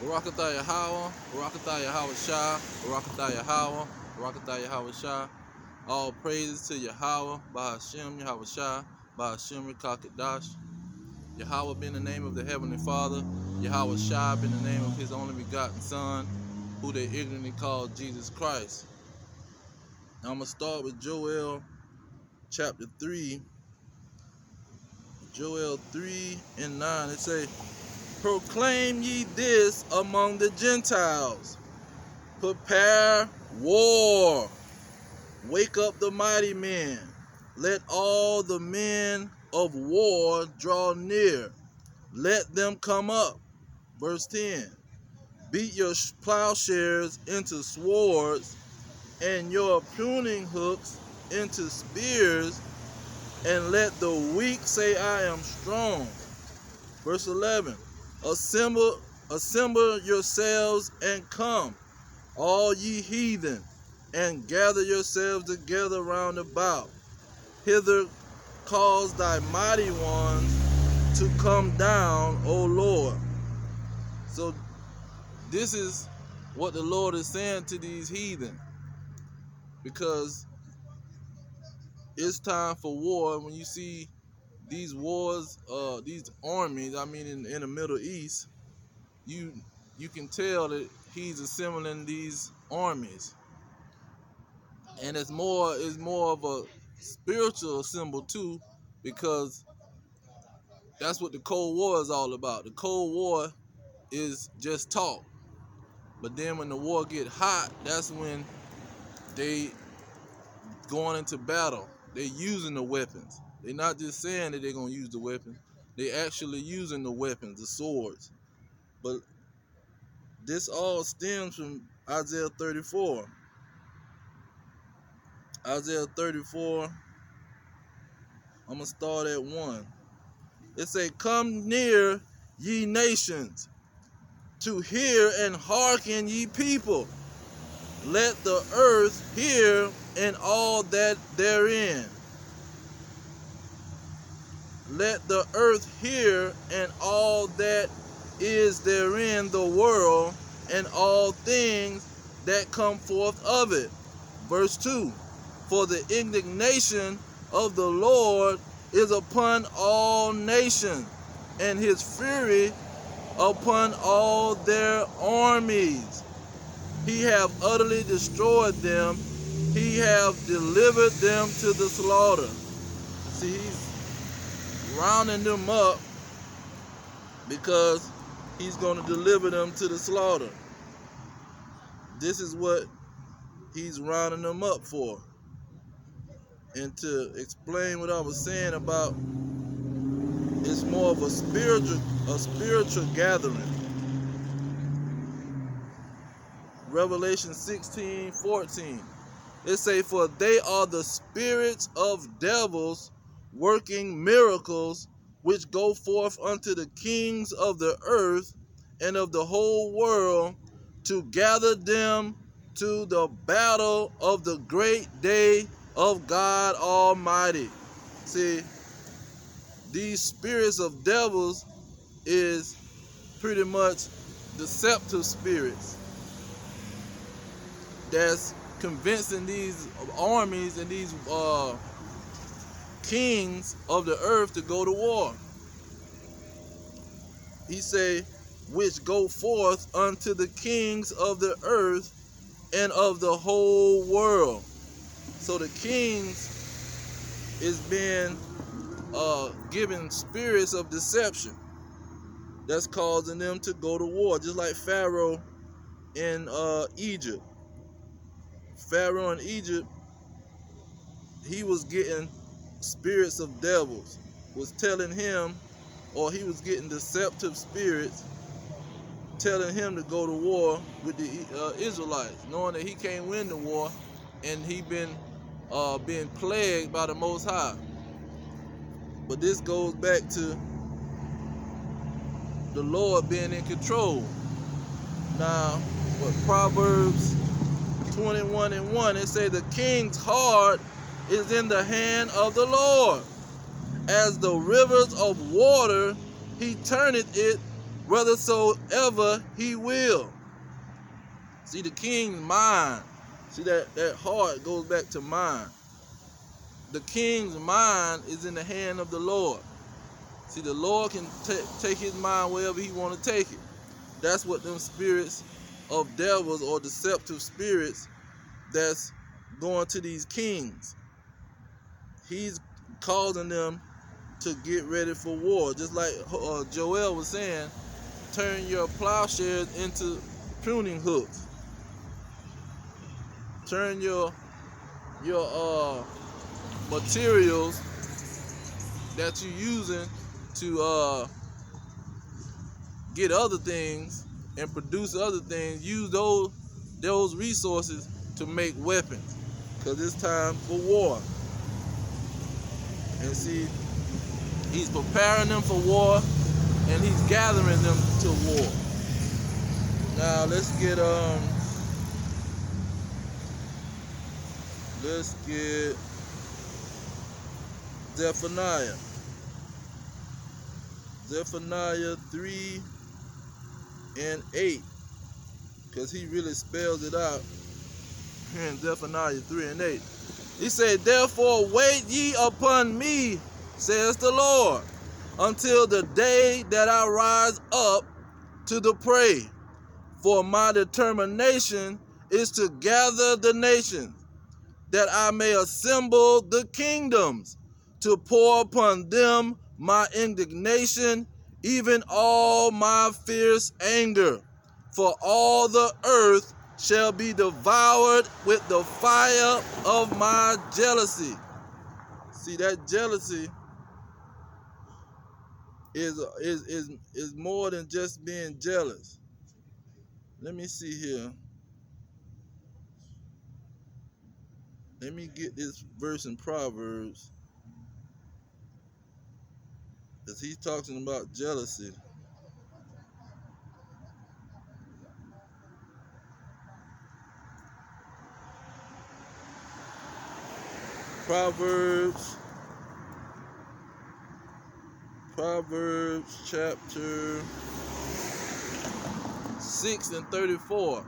Barakatah Yahweh, Barakatah Yahweh Shah, Barakatah Yahweh, Barakatah Yahweh Shah. All praises to Yahweh, Bahashem Yahweh Shah, Bahashem Rekakadash. Yahweh being the name of the Heavenly Father, Yahweh Shah being the name of His only begotten Son, who they ignorantly call Jesus Christ. Now I'm going to start with Joel chapter 3. Joel 3 and 9. It say, proclaim ye this among the Gentiles. Prepare war. Wake up the mighty men. Let all the men of war draw near. Let them come up. Verse 10. Beat your plowshares into swords and your pruning hooks into spears, and let the weak say, I am strong. Verse 11. Assemble yourselves and come, all ye heathen, and gather yourselves together round about. Hither cause thy mighty ones to come down, O Lord. So this is what the Lord is saying to these heathen, because it's time for war. When you see these wars, these armies, I mean in the Middle East, you can tell that he's assembling these armies. And it's more of a spiritual symbol too, because that's what the Cold War is all about. The Cold War is just talk. But then when the war get hot, that's when they going into battle. They're using the weapons. They're not just saying that they're going to use the weapons. They actually using the weapons, the swords. But this all stems from Isaiah 34. Isaiah 34, I'm going to start at 1. It say, come near, ye nations, to hear and hearken, ye people. Let the earth hear and all that therein. Let the earth hear and all that is therein, the world, and all things that come forth of it. Verse 2. For the indignation of the Lord is upon all nations, and his fury upon all their armies. He hath utterly destroyed them. He hath delivered them to the slaughter. See, he's rounding them up because he's going to deliver them to the slaughter. This is what he's rounding them up for. And to explain what I was saying about, it's more of a spiritual gathering. Revelation 16:14. It say, for they are the spirits of devils working miracles, which go forth unto the kings of the earth and of the whole world, to gather them to the battle of the great day of God Almighty. See, these spirits of devils is pretty much deceptive spirits that's convincing these armies and these kings of the earth to go to war. He say, which go forth unto the kings of the earth and of the whole world. So the kings is being given spirits of deception that's causing them to go to war, just like Pharaoh in Egypt. Pharaoh in Egypt, he was getting spirits of devils, was telling him, or he was getting deceptive spirits telling him to go to war with the Israelites, knowing that he can't win the war, and he been being plagued by the Most High. But this goes back to the Lord being in control. Now, with Proverbs 21:1, it says, the king's heart is in the hand of the Lord. As the rivers of water, he turneth it whithersoever he will. See, the king's mind. See, that heart goes back to mind. The king's mind is in the hand of the Lord. See, the Lord can take his mind wherever he want to take it. That's what them spirits of devils or deceptive spirits that's going to these kings. He's causing them to get ready for war. Just like Joel was saying, turn your plowshares into pruning hooks. Turn your materials that you're using to get other things and produce other things. Use those resources to make weapons, because it's time for war. And see, he's preparing them for war, and he's gathering them to war. Now let's get Zephaniah. Zephaniah 3 and 8, because he really spells it out here in Zephaniah 3 and 8. He said, therefore wait ye upon me, says the Lord, until the day that I rise up to the prey. For my determination is to gather the nations, that I may assemble the kingdoms, to pour upon them my indignation, even all my fierce anger. For all the earth shall be devoured with the fire of my jealousy. See, that jealousy is more than just being jealous. Let me see here. Let me get this verse in Proverbs, because he's talking about jealousy. Proverbs chapter 6 and 34.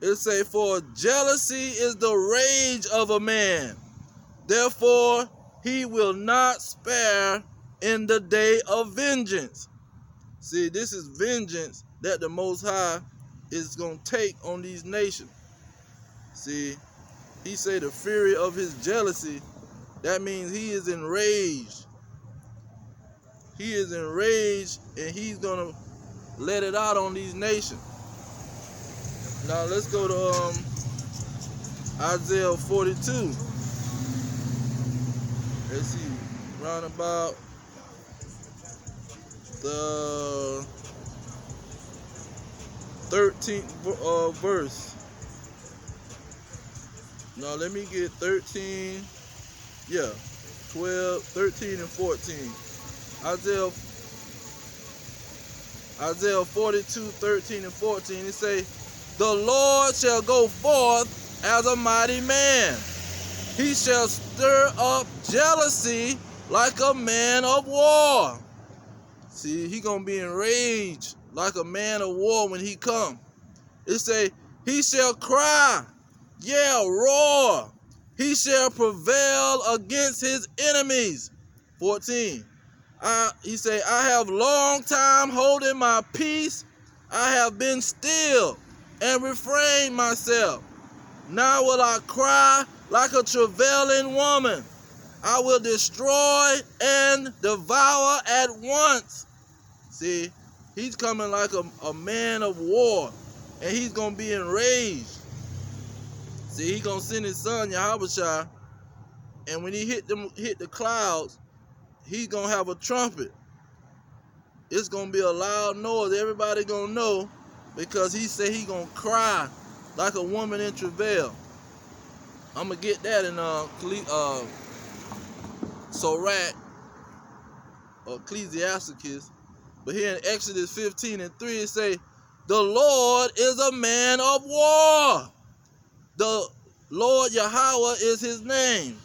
It say, for jealousy is the rage of a man, therefore he will not spare in the day of vengeance. See, this is vengeance that the Most High is going to take on these nations. See, he say the fury of his jealousy, that means he is enraged. He is enraged, and he's going to let it out on these nations. Now let's go to Isaiah 42. Let's see, round about the 13th verse. Now let me get 13, 12, 13 and 14. Isaiah 42, 13 and 14, it say, the Lord shall go forth as a mighty man. He shall stir up jealousy like a man of war. See, he gonna be enraged like a man of war when he come. It say, he shall cry, roar. He shall prevail against his enemies. 14. He say, I have long time holding my peace. I have been still and refrained myself. Now will I cry like a travailing woman. I will destroy and devour at once. See, he's coming like a man of war, and he's going to be enraged. See, he's going to send his son, Yahushua, and when he hit the clouds, he's going to have a trumpet. It's going to be a loud noise. Everybody going to know, because he said he's going to cry like a woman in travail. I'm going to get that in Sirach or Ecclesiasticus. But here in Exodus 15 and 3, it say, the Lord is a man of war. The Lord Yahweh is his name.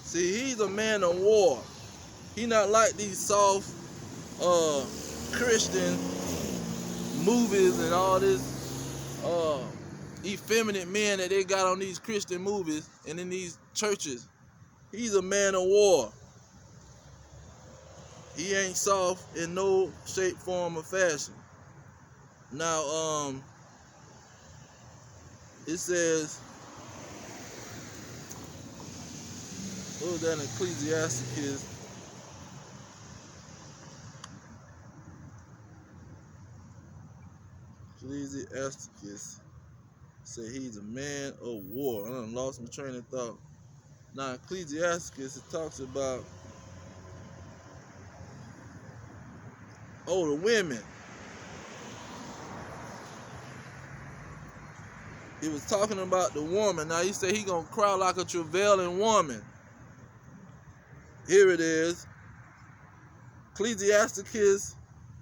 See, he's a man of war. He not like these soft Christians movies and all this effeminate men that they got on these Christian movies and in these churches. He's a man of war. He ain't soft in no shape, form, or fashion. Now, it says, what was that in Ecclesiastes? Ecclesiastes say he's a man of war. I done lost my train of thought. Now, Ecclesiastes, it talks about, the women. He was talking about the woman. Now, he said he gonna cry like a travailing woman. Here it is. Ecclesiastes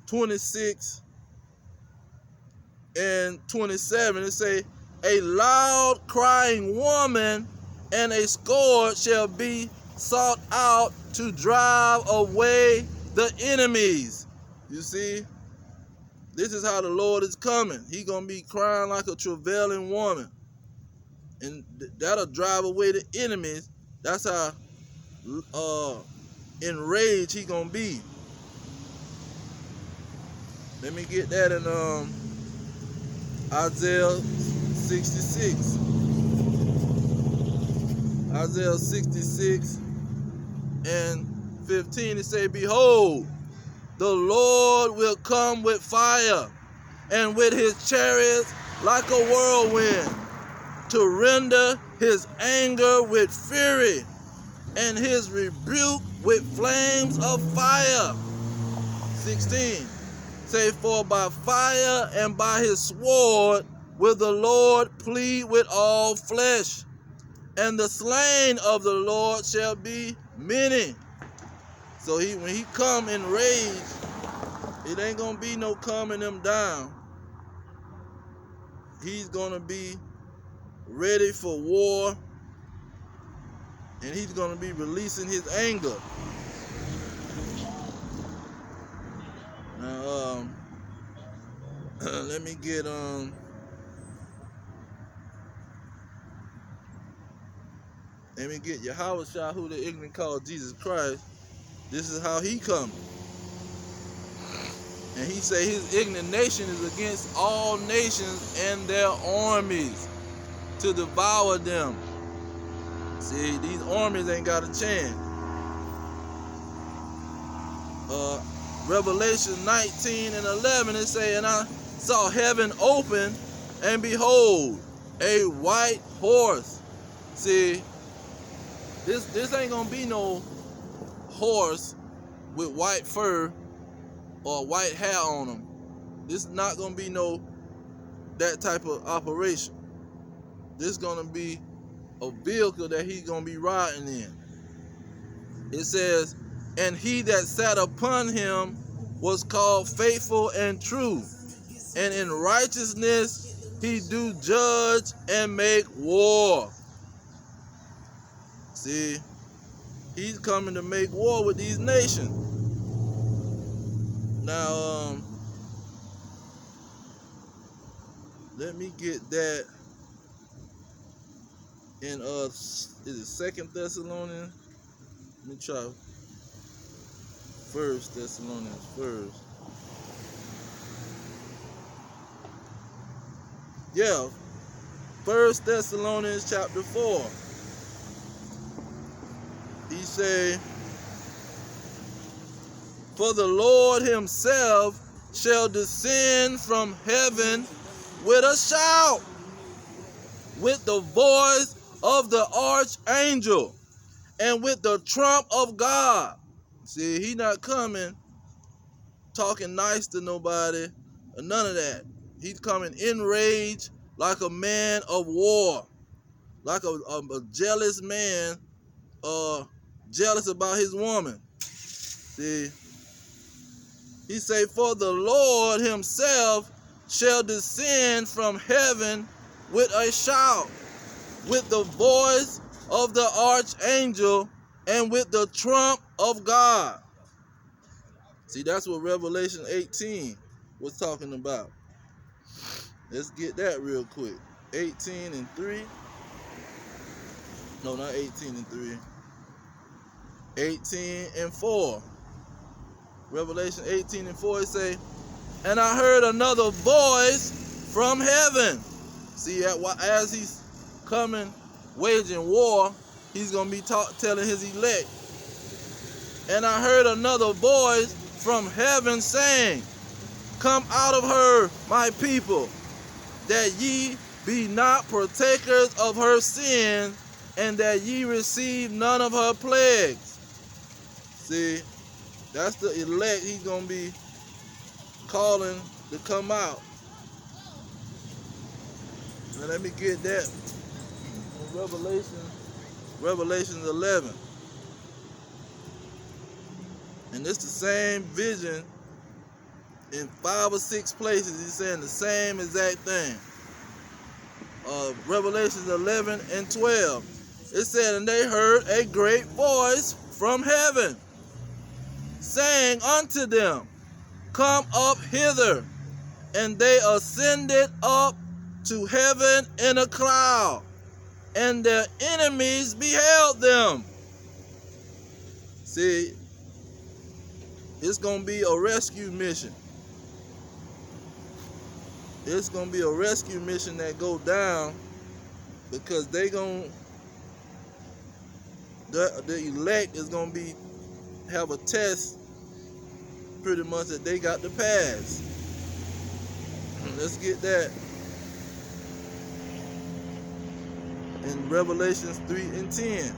26 and 27. It say, a loud crying woman and a scourge shall be sought out to drive away the enemies. You see, this is how the Lord is coming. He gonna be crying like a travailing woman, and that'll drive away the enemies. That's how enraged he gonna be. Let me get that in Isaiah 66. Isaiah 66 and 15, it say, behold, the Lord will come with fire, and with his chariots like a whirlwind, to render his anger with fury, and his rebuke with flames of fire. 16, say, for by fire and by his sword will the Lord plead with all flesh, and the slain of the Lord shall be many. So when he come in rage, it ain't gonna be no calming them down. He's gonna be ready for war, and he's gonna be releasing his anger. Now, let me get Yahushua, who the ignorant call Jesus Christ. This is how he coming. And he say his indignation is against all nations and their armies to devour them. See, these armies ain't got a chance. Revelation 19 and 11, it say, and I saw heaven open, and behold, a white horse. See, this ain't gonna be no horse with white fur or white hair on him. This is not gonna be no that type of operation. This is gonna be a vehicle that he's gonna be riding in. It says, and he that sat upon him was called faithful and true, and in righteousness he do judge and make war. See, he's coming to make war with these nations. Now, let me get that in is it 2 Thessalonians? Let me try 1 Thessalonians first. Yeah, 1 Thessalonians chapter 4. He say, for the Lord himself shall descend from heaven with a shout, with the voice of the archangel, and with the trump of God. See, he not coming talking nice to nobody or none of that. He's coming enraged like a man of war, like a jealous man, jealous about his woman. See, he say, for the Lord himself shall descend from heaven with a shout, with the voice of the archangel, and with the trump of God. See, that's what Revelation 18 was talking about. Let's get that real quick. 18 and 3. No, not 18 and 3. 18 and 4. Revelation 18 and 4, it say, and I heard another voice from heaven. See, as he's coming, waging war, he's going to be telling his elect. And I heard another voice from heaven saying, come out of her, my people, that ye be not partakers of her sin, and that ye receive none of her plagues. See, that's the elect he's going to be calling to come out. Now let me get that in Revelation 11. And it's the same vision in 5 or 6 places. He's saying the same exact thing. Revelation 11 and 12. It said, and they heard a great voice from heaven, saying unto them, come up hither. And they ascended up to heaven in a cloud, and their enemies beheld them. See, it's going to be a rescue mission. It's going to be a rescue mission that go down, because they going the elect is going to have a test pretty much that they got to pass. Let's get that in Revelations 3 and 10.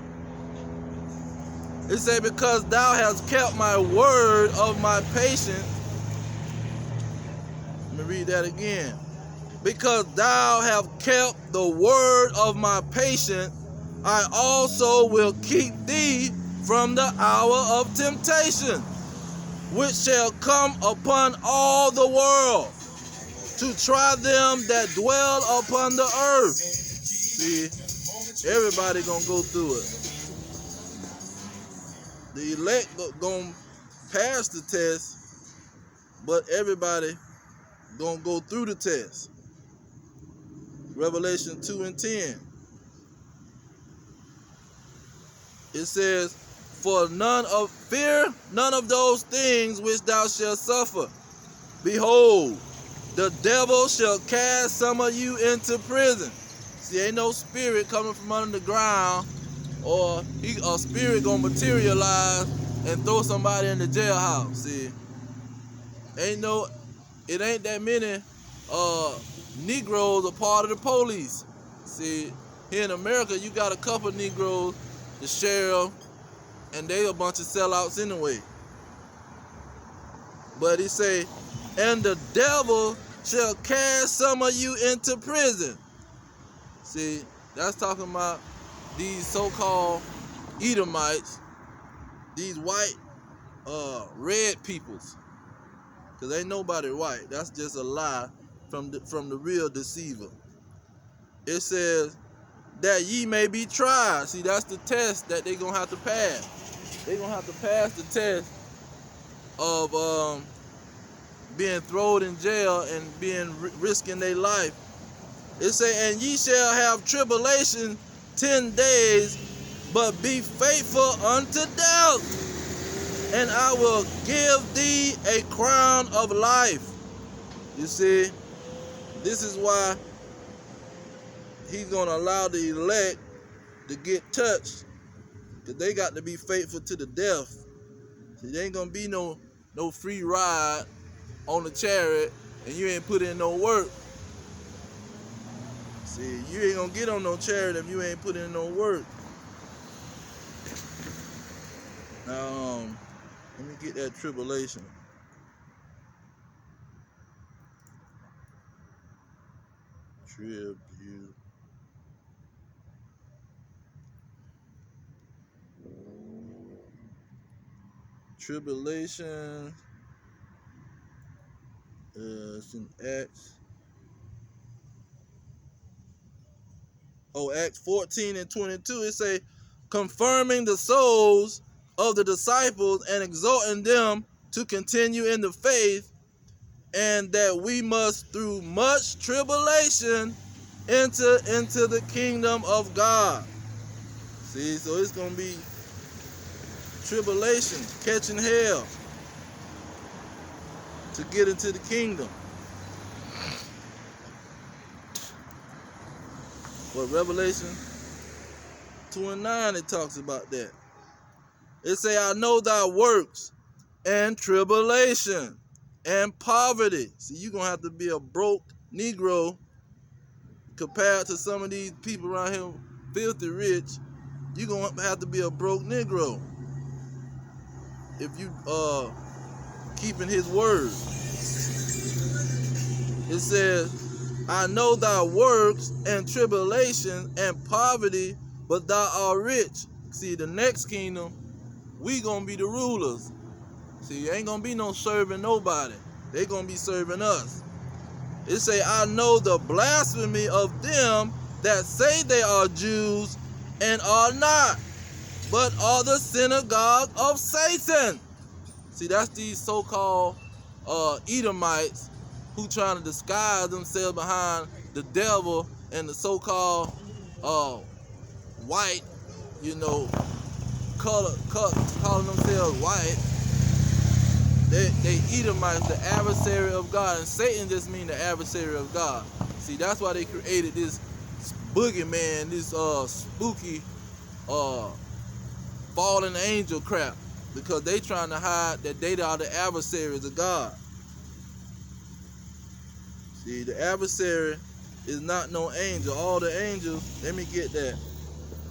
It say, because thou hast kept my word of my patience. Let me read that again. Because thou have kept the word of my patience, I also will keep thee from the hour of temptation, which shall come upon all the world, to try them that dwell upon the earth. See, everybody gonna go through it. The elect gonna pass the test, but everybody gonna go through the test. Revelation 2 and 10. It says, for fear none of those things which thou shalt suffer. Behold, the devil shall cast some of you into prison. See, ain't no spirit coming from under the ground, or a spirit gonna materialize and throw somebody in the jailhouse. See, it ain't that many Negroes a part of the police. See, here in America, you got a couple Negroes, the sheriff, and they a bunch of sellouts anyway. But he say, and the devil shall cast some of you into prison. See, that's talking about these so-called Edomites, these white, red peoples. Because ain't nobody white. That's just a lie from the real deceiver. It says, that ye may be tried. See, that's the test that they're going to have to pass. They're going to have to pass the test of being thrown in jail and risking their life. It say, and ye shall have tribulation 10 days, but be faithful unto death, and I will give thee a crown of life. You see, this is why he's going to allow the elect to get touched, because they got to be faithful to the death. See, there ain't going to be no free ride on the chariot, and you ain't put in no work. See, you ain't going to get on no chariot if you ain't put in no work. Now, let me get that tribulation. Tribulation. It's in Acts. Acts 14 and 22. It say, confirming the souls of the disciples and exhorting them to continue in the faith, and that we must through much tribulation enter into the kingdom of God. See, so it's going to be tribulation, catching hell to get into the kingdom. But Revelation 2 and 9, it talks about that. It say, I know thy works and tribulation and poverty. See, you're going to have to be a broke Negro compared to some of these people around here, filthy rich. You're going to have to be a broke Negro if you keeping his word. It says, I know thy works and tribulation and poverty, but thou art rich. See, the next kingdom, we gonna be the rulers. See, ain't gonna be no serving nobody. They gonna be serving us. It say, I know the blasphemy of them that say they are Jews and are not, but are the synagogue of Satan. See, that's these so-called Edomites who trying to disguise themselves behind the devil and the so-called white, calling themselves white. They Edomites, the adversary of God, and Satan just means the adversary of God. See, that's why they created this boogeyman, this spooky fallen angel crap, because they trying to hide that they are the adversaries of God. See, the adversary is not no angel. All the angels, let me get that.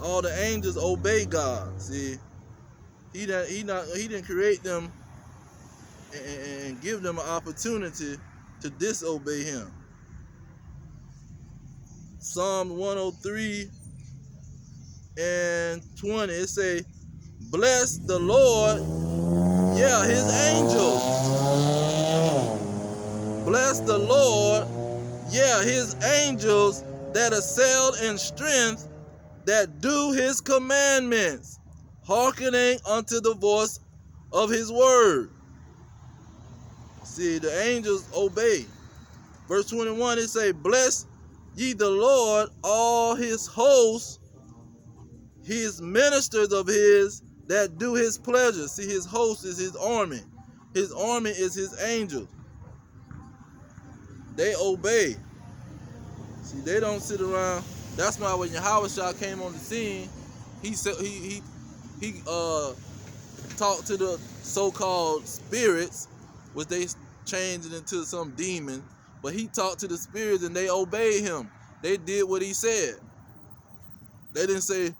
All the angels obey God. See, he didn't create them and give them an opportunity to disobey him. Psalm 103 and 20, it say, bless the Lord, yeah, his angels. Bless the Lord, yeah, his angels that excel in strength, that do his commandments, hearkening unto the voice of his word. See, the angels obey. Verse 21, it say, bless ye the Lord, all his hosts, his ministers of his that do his pleasure. See, his host is his army. His army is his angels. They obey. See, they don't sit around. That's why when Yahushua came on the scene, he talked to the so-called spirits, which they changed it into some demon. But he talked to the spirits and they obeyed him. They did what he said. They didn't say,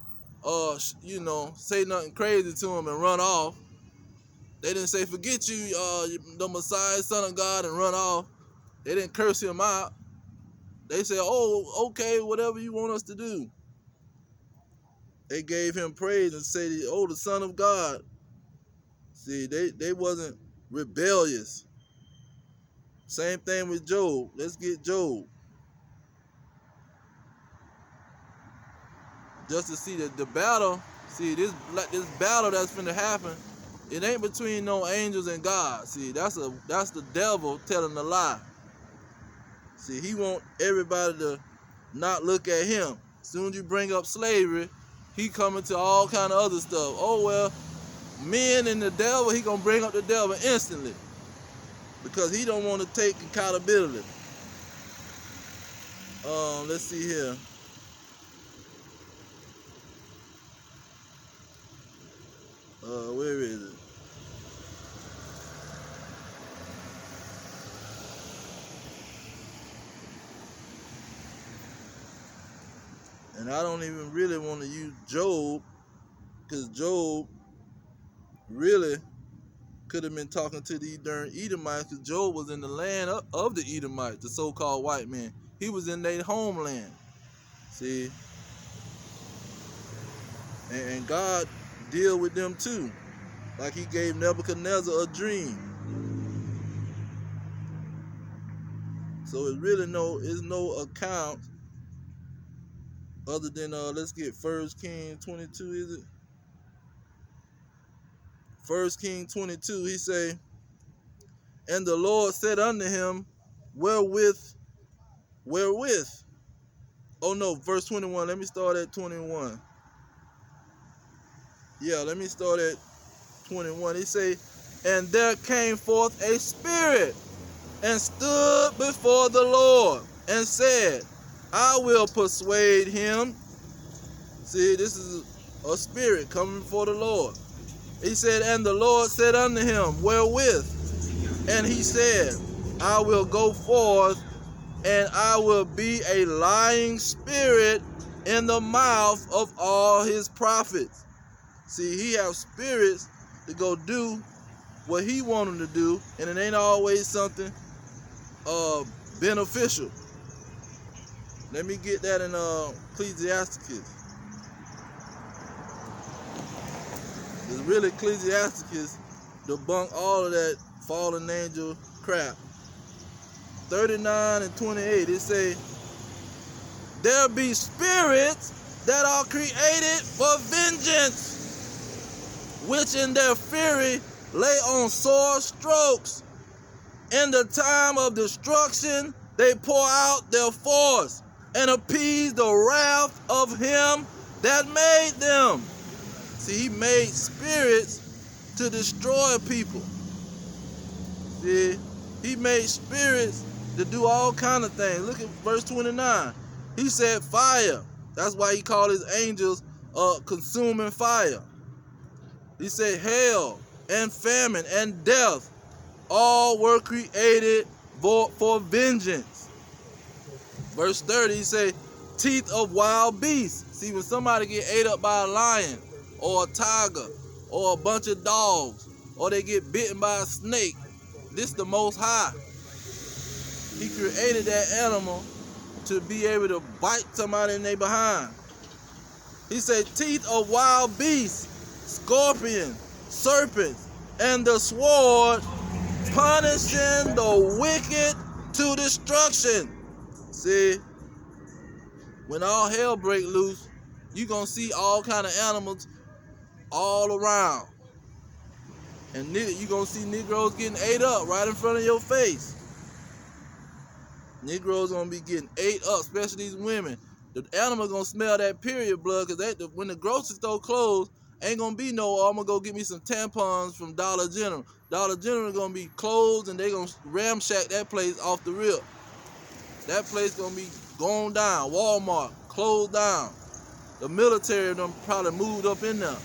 say nothing crazy to him and run off. They didn't say, forget you, the Messiah, Son of God, and run off. They didn't curse him out. They said, oh, okay, whatever you want us to do. They gave him praise and said, oh, the Son of God. See, they wasn't rebellious. Same thing with Job. Let's get Job. Just to see that the battle, see, this battle that's finna happen, it ain't between no angels and God. See, that's the devil telling a lie. See, he want everybody to not look at him. As soon as you bring up slavery, he coming to all kind of other stuff. Oh, well, men and the devil, he gonna bring up the devil instantly because he don't want to take accountability. Let's see here. Where is it? And I don't even really want to use Job, because Job really could have been talking to these darn Edomites, because Job was in the land of the Edomites, the so-called white man. He was in their homeland. See? And God deal with them too. Like he gave Nebuchadnezzar a dream. So it's really no account other than let's get 1 King 22, is it? 1 King 22, he say, And the Lord said unto him, wherewith? Oh no, verse 21. Let me start at 21. Yeah, let me start at 21. He say, and there came forth a spirit and stood before the Lord and said, I will persuade him. See, this is a spirit coming before the Lord. He said, and the Lord said unto him, wherewith? And he said, I will go forth, and I will be a lying spirit in the mouth of all his prophets. See, he have spirits to go do what he want them to do, and it ain't always something beneficial. Let me get that in Ecclesiasticus. It's really Ecclesiasticus debunk all of that fallen angel crap. 39 and 28, it say, there be spirits that are created for vengeance, which in their fury lay on sore strokes. In the time of destruction, they pour out their force and appease the wrath of him that made them. See, he made spirits to destroy people. See, he made spirits to do all kind of things. Look at verse 29. He said fire. That's why he called his angels consuming fire. He said hail and famine and death, all were created for vengeance. Verse 30, he say, teeth of wild beasts. See, when somebody get ate up by a lion or a tiger or a bunch of dogs, or they get bitten by a snake, this the Most High. He created that animal to be able to bite somebody in their behind. He said, teeth of wild beasts, scorpions, serpents, and the sword, punishing the wicked to destruction. See, when all hell break loose, you gonna see all kind of animals all around. And you gonna see Negroes getting ate up right in front of your face. Negroes gonna be getting ate up, especially these women. The animal gonna smell that period blood, because when the grocery store closed, ain't gonna be no, oh, I'm gonna go get me some tampons from Dollar General. Dollar General gonna be closed, and they gonna ramshack that place off the rip. That place gonna be gone down. Walmart closed down. The military done probably moved up in there.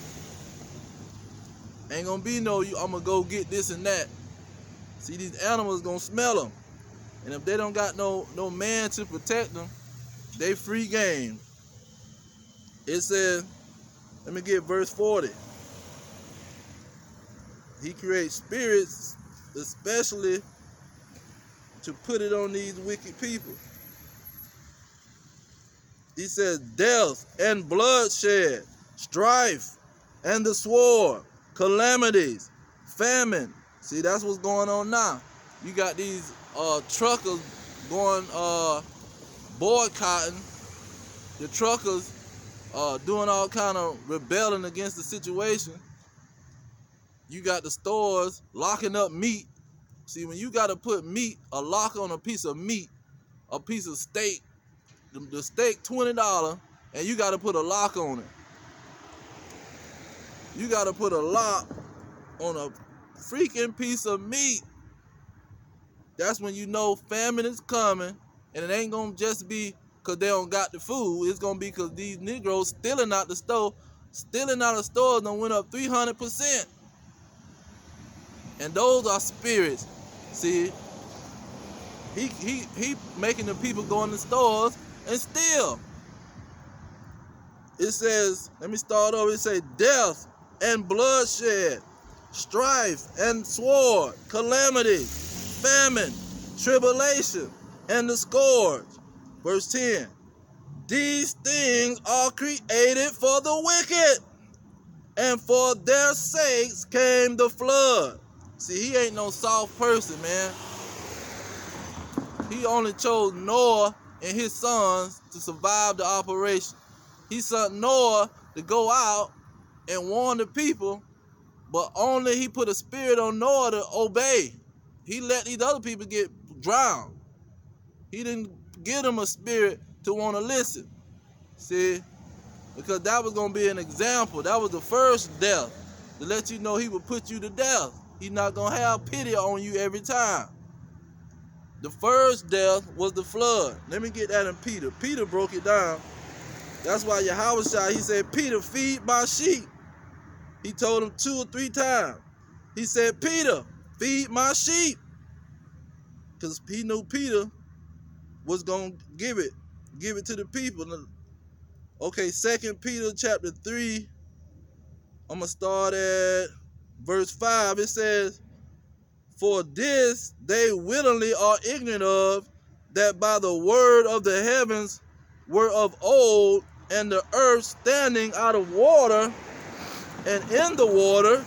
Ain't gonna be no, I'm gonna go get this and that. See, these animals gonna smell them. And if they don't got no man to protect them, they free game. It says, let me get verse 40. He creates spirits especially to put it on these wicked people. He says, death and bloodshed, strife and the sword, calamities, famine. See, that's what's going on now. You got these truckers going boycotting. The truckers doing all kind of rebelling against the situation. You got the stores locking up meat. See, when you got to put meat, a lock on a piece of meat, a piece of steak, the steak $20, and you got to put a lock on it. You got to put a lock on a freaking piece of meat. That's when you know famine is coming, and it ain't gonna just be because they don't got the food. It's gonna be because these Negroes stealing out the store, stealing out of stores done went up 300%. And those are spirits. See, he making the people go in the stores and steal. It says, let me start over. It says death and bloodshed, strife and sword, calamity, famine, tribulation, and the scourge. Verse 10. These things are created for the wicked, and for their sakes came the flood. See, he ain't no soft person, man. He only chose Noah and his sons to survive the operation. He sent Noah to go out and warn the people, but only he put a spirit on Noah to obey. he let these other people get drowned. He didn't give them a spirit to want to listen. See, because that was going to be an example. That was the first death, to let you know he would put you to death. He's not going to have pity on you every time. The first death was the flood. Let me get that in Peter. Peter broke it down. That's why Yahushua, he said, Peter, feed my sheep. He told him 2 or 3 times. He said, Peter, feed my sheep. Because he knew Peter was going to give it to the people. Okay, 2 Peter chapter 3, I'm going to start at verse 5. It says, for this they willingly are ignorant of, that by the word of the heavens were of old, and the earth standing out of water and in the water.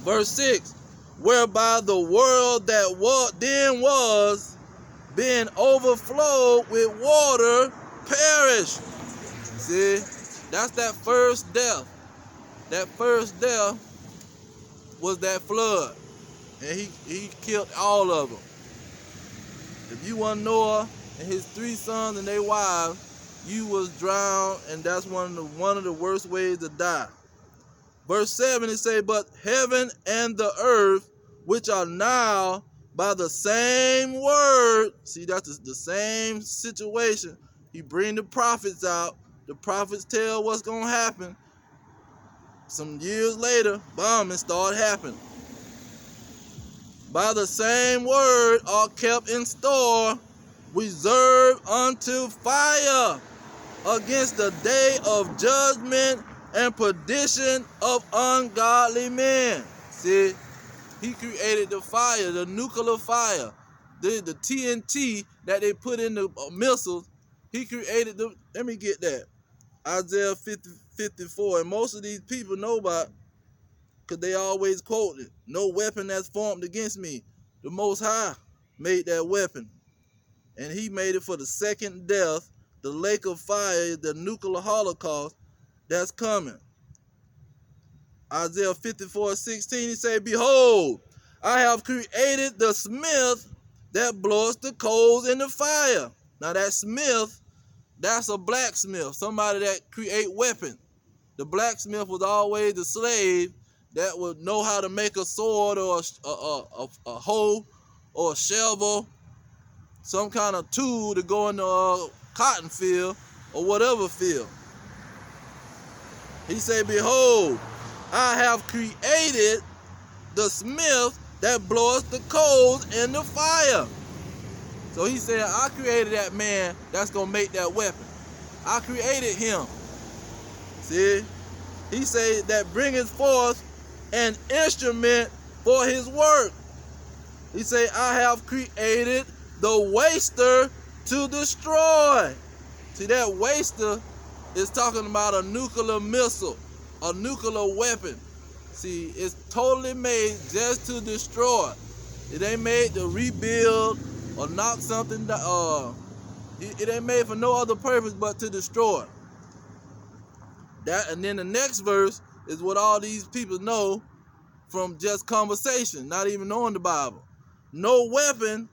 Verse 6, whereby the world that then was, being overflowed with water, perished. See, that's that first death. That first death was that flood. And he killed all of them. If you want Noah and his 3 sons and their wives, you was drowned, and that's one of the worst ways to die. Verse 7, it say, but heaven and the earth, which are now by the same word. See, that's the same situation. He bring the prophets out. The prophets tell what's going to happen. Some years later, bombing started happening. By the same word are kept in store, reserved unto fire, against the day of judgment and perdition of ungodly men. See, he created the fire, the nuclear fire, the TNT that they put in the missiles. He created the, let me get that, Isaiah 54, and most of these people know about, because they always quote it, no weapon that's formed against me. The Most High made that weapon. And he made it for the second death, the lake of fire, the nuclear holocaust that's coming. Isaiah 54:16, he say, behold, I have created the smith that bloweth the coals in the fire. Now that smith, that's a blacksmith, somebody that create weapons. The blacksmith was always the slave that would know how to make a sword or a hoe or a shovel, some kind of tool to go in the cotton field or whatever field. He said, behold, I have created the smith that bloweth the coals in the fire. So he said, I created that man that's going to make that weapon. I created him. See? He said that bringeth forth an instrument for his work. He said, I have created the waster to destroy. See, that waster is talking about a nuclear missile, a nuclear weapon. See, it's totally made just to destroy. It ain't made to rebuild or knock something down. It ain't made for no other purpose but to destroy. That, and then the next verse is what all these people know from just conversation, not even knowing the Bible. No weapon